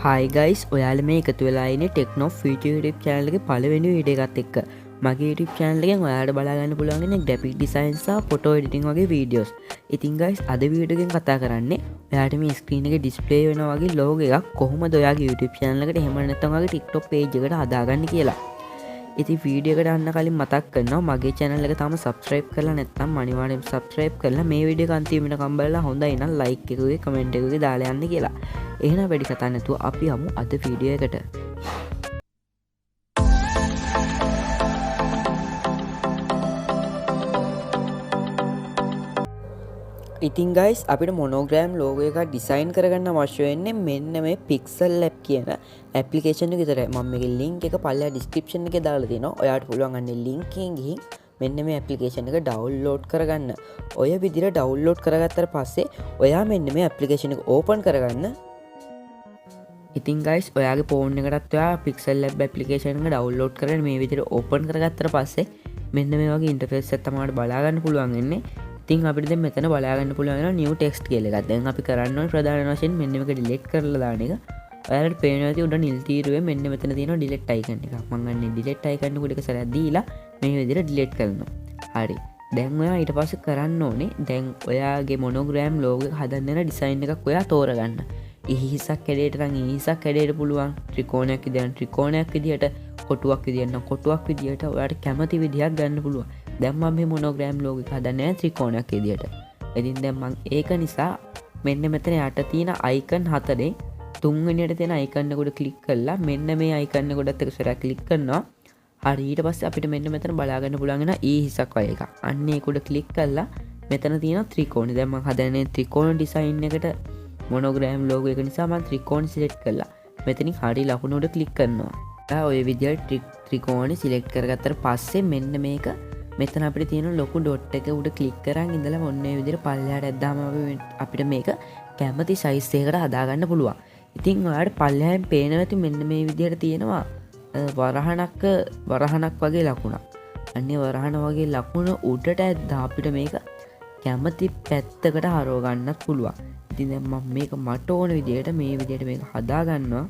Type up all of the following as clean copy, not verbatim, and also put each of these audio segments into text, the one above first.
Hi guys, ඔයාලා මේ එකතු වෙලා ඉන්නේ Techno Future YouTube channel එකේ පළවෙනි වීඩියෝ එකත් එක්ක. මගේ YouTube channel එකෙන් ඔයාලට බලා ගන්න පුළුවන් ඉන්නේ graphic design සහ photo editing වගේ videos. ඉතින් guys, අද වීඩියෝ එකෙන් කතා කරන්නේ ඔයාලට මේ screen එකේ display වෙනා වගේ logo එකක් කොහොමද ඔයාගේ YouTube channel එකට එහෙම නැත්නම් ඔයාගේ TikTok page එකට හදාගන්නේ කියලා. ඉතින් වීඩියෝ එකට යන්න කලින් මතක් කරනවා මගේ channel එක තාම subscribe කරලා නැත්නම් අනිවාර්යෙන් subscribe කරලා මේ වීඩියෝ එක අන්තිම වෙනකම් බලලා හොඳයි නම් like එකකුගේ comment එකකුගේ දාලා යන්න කියලා. එහෙනම් වැඩි කතා නැතුව අපි යමු අද වීඩියෝ එකට. ඉතින් guys අපිට monogram logo එකක් design කරගන්න අවශ්‍ය වෙන්නේ මෙන්න මේ Pixel Lab කියන application එක විතරයි. මම මේකේ link එක පල්ලෙහා description එකේ දාලා තියෙනවා. ඔයාලට පුළුවන් අන්නේ link එකෙන් ගිහින් මෙන්න මේ application එක download කරගන්න. ඔය විදිහට download කරගත්තට පස්සේ ඔයා මෙන්න මේ application එක open කරගන්න. ඉතින් guys ඔයාගේ phone එකටත් ඔයා Pixel Lab application එක download කරගෙන මේ විදිහට open කරගත්තට පස්සේ මෙන්න මේ වගේ interface එකක් තමයි බලා ගන්න පුළුවන් වෙන්නේ. ඉතින් අපිට දැන් මෙතන බලා ගන්න පුළුවන් වෙනවා new text කියලා එකක්. දැන් අපි කරන්න ඕනේ ප්‍රධාන වශයෙන් මෙන්න මේක delete කරලා දාන එක. ඔයාලට පේනවා ඇති උඩ නිල් තීරුවේ මෙන්න මෙතන තියෙනවා delete icon එක. මම අන්නේ delete icon එක එක සැරයක් දීලා මේ විදිහට delete කරනවා. හරි. දැන් ඔයා ඊට පස්සේ කරන්න ඕනේ දැන් ඔයාගේ monogram logo එක හදන්න යන design එකක් ඔයා තෝරගන්න. ඉහිසක් කැඩේට නම් ඉහිසක් කැඩේට පුළුවන්. ත්‍රිකෝණයක් විදියට ත්‍රිකෝණයක් විදියට කොටුවක් විදියට නම් කොටුවක් විදියට ඔයාට කැමති විදියක් ගන්න පුළුවන්. දැන් මම මේ monogram logo එක හදන්නේ ත්‍රිකෝණයක් විදියට. ඉතින් දැන් මම ඒක නිසා මෙන්න මෙතන යට තියෙන icon හතරෙන් තුන්වෙනියට තියෙන icon එක උඩ click කරලා මෙන්න මේ icon එක උඩත් එක සැරයක් click කරනවා. හරි ඊට පස්සේ අපිට මෙන්න මෙතන බලා ගන්න පුළුවන් වෙන ඉහිසක් වගේ එකක්. අන්න ඒක උඩ click කරලා මෙතන තියෙන ත්‍රිකෝණය. දැන් මම හදන්නේ ත්‍රිකෝණ design එකට monogram logo එක නිසා මම ත්‍රිකෝණ select කරලා මෙතනින් හරි ලකුණ උඩ click කරනවා. ඔය විදිහට ත්‍රිකෝණය select කරගත්තට පස්සේ මෙන්න මේක මෙතන අපිට තියෙන ලොකු ඩොට් එක උඩ ක්ලික් කරන් ඉඳලා ඔන්න ඒ විදිහට පල්ලෙහාට ඇද්දාම අපිට මේක කැමති සයිස් එකකට හදාගන්න පුළුවන්. ඉතින් ඔයාලට පල්ලෙහාෙන් පේනවා ඇති මෙන්න මේ විදිහට තියෙනවා වරහණක් වගේ ලකුණක්. අන්නේ වරහණ වගේ ලකුණ උඩට ඇද්දා අපිට මේක කැමති පැත්තකට හරව ගන්නත් පුළුවන්. ඉතින් දැන් මම මේක මට ඕන විදිහට මේ විදිහට මේක හදාගන්නවා.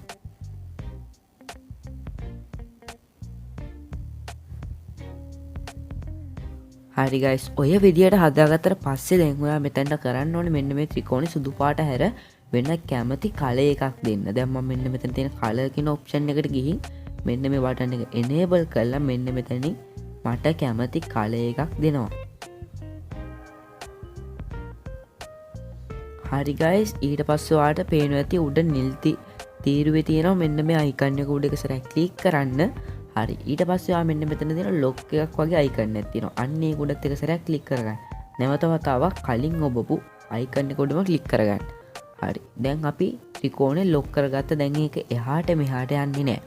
හරි guys ඔය විදියට හදාගත්තට පස්සේ දැන් ඔයා මෙතනට කරන්න ඕනේ මෙන්න මේ ත්‍රිකෝණේ සුදු පාට හැර වෙන කැමති කලර් එකක් දෙන්න. දැන් මම මෙන්න මෙතන තියෙන කලර් කියන ඔප්ෂන් එකට ගිහින් මෙන්න මේ බටන් එක enable කරලා මෙන්න මෙතනින් මට කැමති කලර් එකක් දෙනවා. හරි guys ඊට පස්සේ ඔයාලට පේනවා ඇති උඩ නිල් තීරුවේ තියෙනවා මෙන්න මේ icon එක උඩ එක සැරයක් click කරන්න. හරි ඊට පස්සේ ආ මෙන්න මෙතන තියෙන ලොක් එකක් වගේ icon එකක් තියෙනවා. අන්න ඒක උඩත් එක සැරයක් click කරගන්න. නැවත වතාවක් කලින් ඔබපු icon එක උඩම click කරගන්න. හරි දැන් අපි ත්‍රිකෝණය ලොක් කරගත්ත. දැන් ඒක එහාට මෙහාට යන්නේ නැහැ.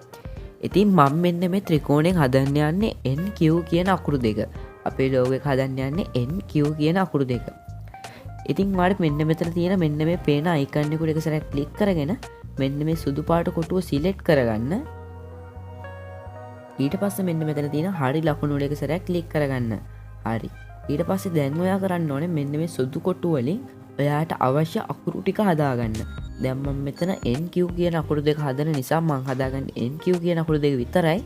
ඉතින් මම මෙන්න මේ ත්‍රිකෝණයෙන් හදන්න යන්නේ NQ කියන අකුරු දෙක. අපේ logo එක හදන්න යන්නේ NQ කියන අකුරු දෙක. ඉතින් ඔයාලට මෙන්න මෙතන තියෙන මෙන්න මේ පේන icon එක උඩ එක සැරයක් click කරගෙන මෙන්න මේ සුදු පාට කොටුව select කරගන්න. ඊට පස්සේ මෙන්න මෙතන තියෙන හරි ලකුණු වල එක සැරයක් ක්ලික් කරගන්න. හරි. ඊට පස්සේ දැන් ඔයා කරන්න ඕනේ මෙන්න මේ සුදු කොටු වලින් ඔයාට අවශ්‍ය අකුරු ටික හදාගන්න. දැන් මම මෙතන NQ කියන අකුරු දෙක හදන නිසා මම හදාගන්නේ NQ කියන අකුරු දෙක විතරයි.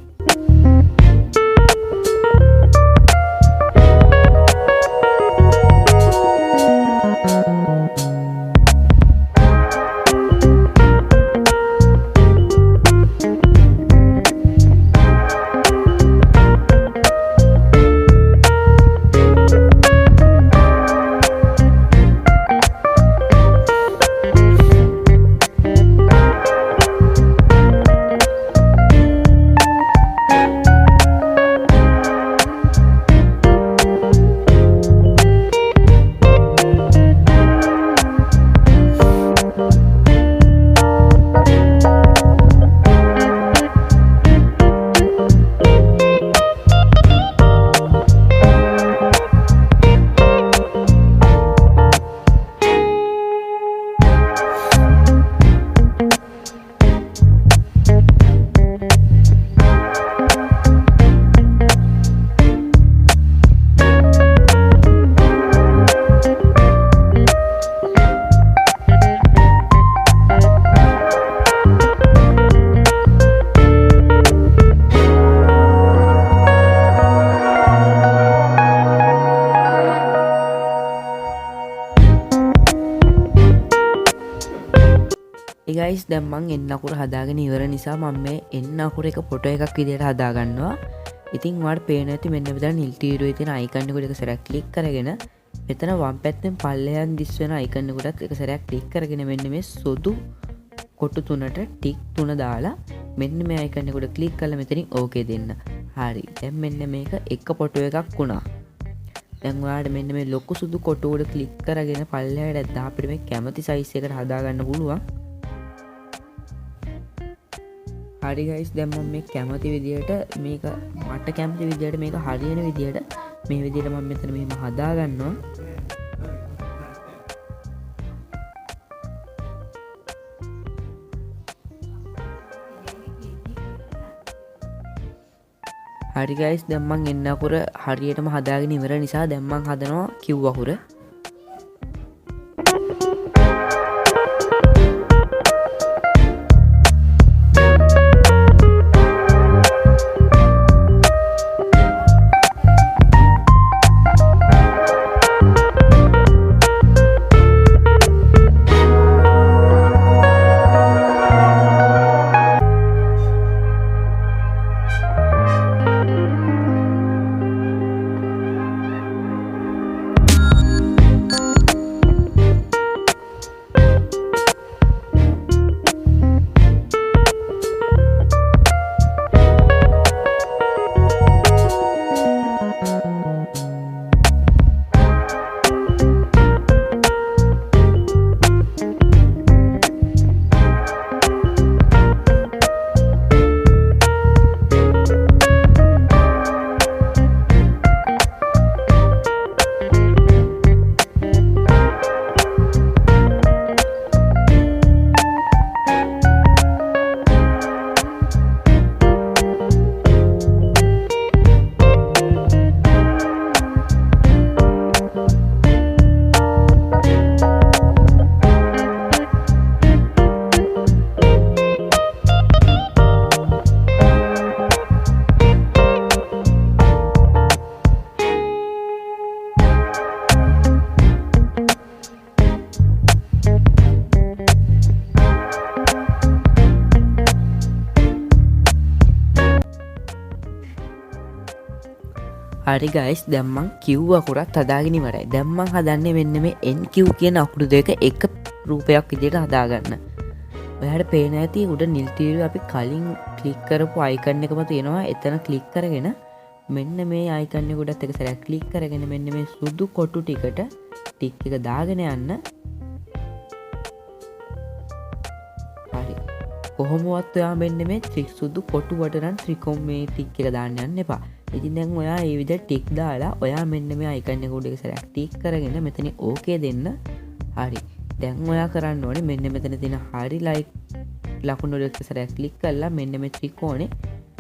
ඒ guys දැන් මං එන්න අකුර හදාගෙන ඉවර නිසා මම මේ එන්න අකුර එක ෆොටෝ එකක් විදිහට හදා ගන්නවා. ඉතින් ඔයාලට පේන ඇති මෙන්න මෙතන නිල් තීරුවේ තියෙන අයිකන් එකට එක සැරයක් ක්ලික් කරගෙන මෙතන වම් පැත්තෙන් පල්ලෙහාන් දිස් වෙන අයිකන් එකටත් එක සැරයක් ක්ලික් කරගෙන මෙන්න මේ සුදු කොටු තුනට ටික් තුන දාලා මෙන්න මේ අයිකන් එකට ක්ලික් කරලා මෙතනින් ඕකේ දෙන්න. හරි. දැන් මෙන්න මේක එක ෆොටෝ එකක් වුණා. දැන් ඔයාලට මෙන්න මේ ලොකු සුදු කොටු උඩ ක්ලික් කරගෙන පල්ලෙහාට දැන් අපිට මේ කැමති සයිස් එකට හදා ගන්න පුළුවන්. හරි guys දැන් මම මේ කැමති විදියට මේක මට කැමති විදියට මේක හරියන විදියට මේ විදියට මම මෙතන මෙහෙම හදා ගන්නවා. හරි guys දැන් මම එන්න අකුර හරියටම හදාගෙන ඉවර නිසා දැන් මම හදනවා Q අකුර. හරි guys දැන් මං Q අකුරත් හදාගෙන ඉවරයි. දැන් මං හදන්නේ මෙන්න මේ NQ කියන අකුරු දෙක එක රූපයක් විදිහට හදාගන්න. ඔයාලට පේන ඇති උඩ නිල් තීරුවේ අපි කලින් ක්ලික් කරපු අයිකන් එකම තියෙනවා. එතන ක්ලික් කරගෙන මෙන්න මේ අයිකන් එකට එක සැරයක් ක්ලික් කරගෙන මෙන්න මේ සුදු කොටු ටිකට ටික් එක දාගෙන යන්න. හරි. කොහොමවත් ඔයා මෙන්න මේ සුදු කොටු වලට නම් ත්‍රිකෝණ මේ ටික් එක දාන්න යන්න එපා. ඉතින් දැන් ඔයා මේ විදිහට ටික් දාලා ඔයා මෙන්න මේ අයිකන් එක උඩ එක සැරයක් ටික් කරගෙන මෙතන ඕකේ දෙන්න. හරි. දැන් ඔයා කරන්න ඕනේ මෙන්න මෙතන තියෙන හරි ලයික් ලකුණු වල එක සැරයක් ක්ලික් කරලා මෙන්න මේ ත්‍රිකෝණේ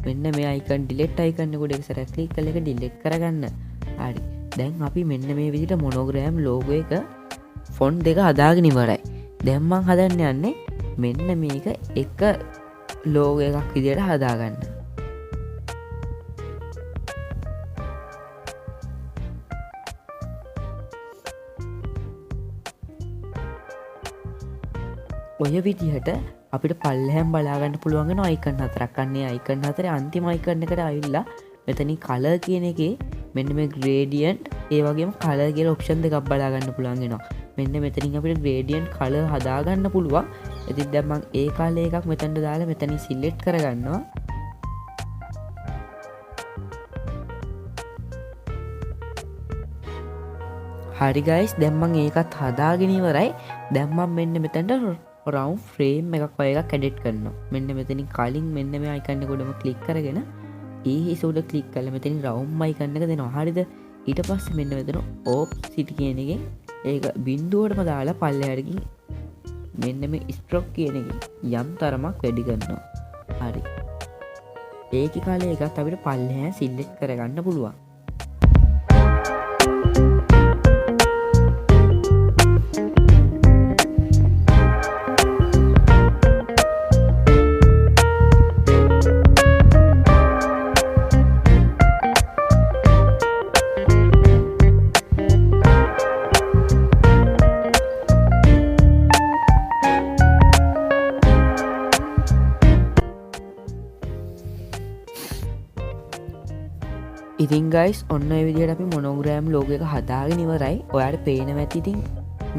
මෙන්න මේ අයිකන් ඩිලීට් අයිකන් එක උඩ එක සැරයක් ක්ලික් කරලා ඒක ඩිලීට් කරගන්න. හරි. දැන් අපි මෙන්න මේ විදිහට මොනෝග්‍රෑම් ලෝගෝ එක ෆොන්ට් දෙක හදාගෙන ඉවරයි. දැන් මම හදන්න යන්නේ මෙන්න මේක එක ලෝගෝ එකක් විදිහට හදාගන්න. ඔය විදිහට අපිට පල්ලෙහාන් බලාගන්න පුළුවන් වෙන අයිකන් හතරක්. අන්නේ අයිකන් හතරේ අන්තිම අයිකන් එකට ආවිල්ලා මෙතනින් කලර් කියන එකේ මෙන්න මේ ග්‍රේඩියන්ට් ඒ වගේම කලර් කියලා ඔප්ෂන් දෙකක් බලා ගන්න පුළුවන් වෙනවා. මෙන්න මෙතනින් අපිට ග්‍රේඩියන්ට් කලර් හදා ගන්න පුළුවන්. ඉතින් දැන් මම ඒ කලර් එකක් මෙතනට දාලා මෙතනින් සිලෙක්ට් කරගන්නවා. හරි guys දැන් මම ඒකත් හදාගෙන ඉවරයි. දැන් මම මෙන්න මෙතනට රවුන්ඩ් ෆ්‍රේම් එකක් වගේ එකක් ඇඩිට් කරනවා. මෙන්න මෙතනින් කලින් මෙන්න මේ අයිකන් එක උඩම ක්ලික් කරගෙන හිස උඩ ක්ලික් කරලා මෙතනින් රවුන්ඩ් අයිකන් එක දෙනවා. හරිද? ඊට පස්සේ මෙන්න මෙතන ඔෆ්සෙට් කියන එකෙන් ඒක බිඳුවටම දාලා පල්ලෙහාට ගිහින් මෙන්න මේ ස්ට්‍රෝක් කියන එකෙන් යම් තරමක් වැඩි කරනවා. හරි. ඒකේ කාලේ එකත් අපිට පල්ලෙහා සිලෙක්ට් කරගන්න පුළුවන්. ඉතින් ගයිස් ඔන්න ඔය විදිහට අපි මොනෝග්‍රෑම් ලෝගෝ එක හදාගෙන ඉවරයි. ඔයාලට පේනවා ඇති ඉතින්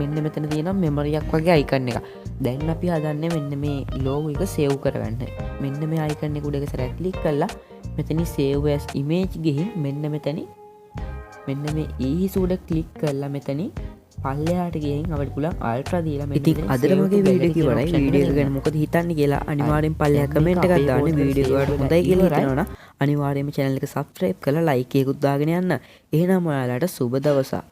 මෙන්න මෙතන තියෙනවා මෙමරියක් වගේ අයිකන් එක. දැන් අපි හදන්නේ මෙන්න මේ ලෝගෝ එක සේව් කරගන්න. මෙන්න මේ අයිකන් එක උඩ එක සැරයක් ක්ලික් කරලා මෙතනින් save as image ගිහින් මෙන්න මෙතනින් මෙන්න මේ ඊහිස උඩ ක්ලික් කරලා මෙතනින් පල්ලෙහාට ගිහින් අපිට පුළුවන් අල්ට්‍රා දීලා මෙන්න ඉතින් අදට මගේ වීඩියෝ එක ඉවරයි. වීඩියෝ එක ගැන මොකද හිතන්නේ කියලා අනිවාර්යෙන් පල්ලෙහා කමෙන්ට් එකක් දාන්න. වීඩියෝ එක ඔයාලට හොඳයි කියලා හිතනවා නම් අනිවාර්යයෙන්ම channel එක subscribe කරලා like එකකුත් දාගෙන යන්න. එහෙනම් ඔයාලට සුබ දවසක්.